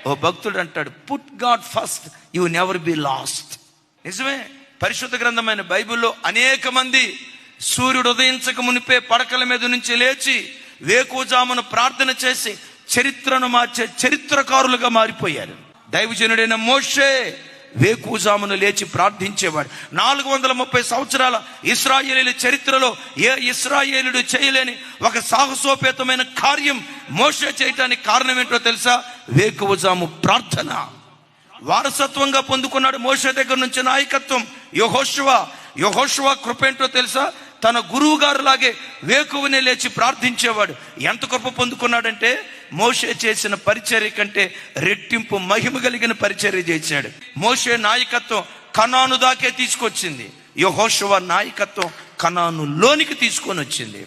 ఓ భక్తుడు అంటాడు, put God first, you never be last. నిజమే. పరిశుద్ధ గ్రంథమైన బైబిల్లో అనేక మంది సూర్యుడు ఉదయించక మునిపే పడకల మీద నుంచి లేచి వేకువజామున ప్రార్థన చేసి చరిత్రను మార్చే చరిత్రకారులుగా మారిపోయారు. దైవజనుడైన మోషే వేకువజామున లేచి ప్రార్థించేవాడు. 430 సంవత్సరాల ఇశ్రాయేలీల చరిత్రలో ఏ ఇశ్రాయేలుడు చేయలేని ఒక సాహసోపేతమైన కార్యం మోషే చేయటానికి కారణం ఏంటో తెలుసా? వేకువజాము ప్రార్థన. వారసత్వంగా పొందుకున్నాడు మోషే దగ్గర నుంచి నాయకత్వం. యెహోషువ కృప ఏంటో తెలుసా? తన గురువు గారు లాగే వేకువనే లేచి ప్రార్థించేవాడు. ఎంత కృప పొందుకున్నాడంటే మోషే చేసిన పరిచర్య కంటే రెట్టింపు మహిమ కలిగిన పరిచర్య చేశాడు. మోషే నాయకత్వం కనాను దాకే తీసుకొచ్చింది. యెహోషువ నాయకత్వం కనానులోనికి తీసుకొని వచ్చింది.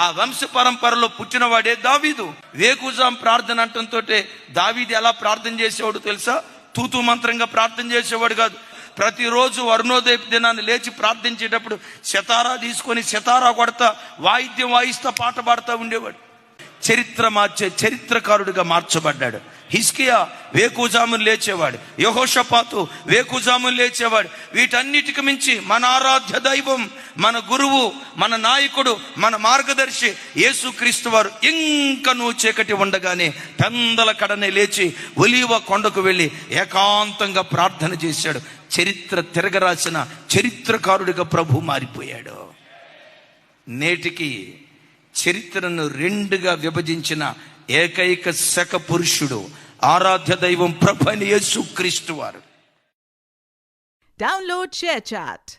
ఆ వంశ పరంపరలో పుట్టినవాడే దావీదు. వేకువజాము ప్రార్థన అంటంతో దావీదు ఎలా ప్రార్థన చేసేవాడు తెలుసా? తూతూ మంత్రంగా ప్రార్థన చేసేవాడు కాదు. ప్రతిరోజు అరుణోదయ దినాన్ని లేచి ప్రార్థించేటప్పుడు సితారా తీసుకొని సితారా కొడతా, వాయిద్యం వాయిస్తా, పాట పాడుతూ ఉండేవాడు. చరిత్ర మార్చే చరిత్రకారుడిగా మార్చబడ్డాడు. హిజ్కియా వేకువజామున లేచేవాడు. యెహోషాపాతు వేకువజామున లేచేవాడు. వీటన్నిటికి మించి మన ఆరాధ్య దైవం, మన గురువు, మన నాయకుడు, మన మార్గదర్శి యేసుక్రీస్తు వారు ఇంకనూ చీకటి ఉండగానే పెందల కడనే లేచి ఒలీవ కొండకు వెళ్ళి ఏకాంతంగా ప్రార్థన చేశాడు. చరిత్ర తిరగరాసిన చరిత్రకారుడిగా ప్రభు మారిపోయాడు. నేటికి చరిత్రను రెండుగా విభజించిన ఏకైక శక పురుషుడు ఆరాధ్య దైవం ప్రభు అయిన యేసుక్రీస్తు వారు. Download share chat.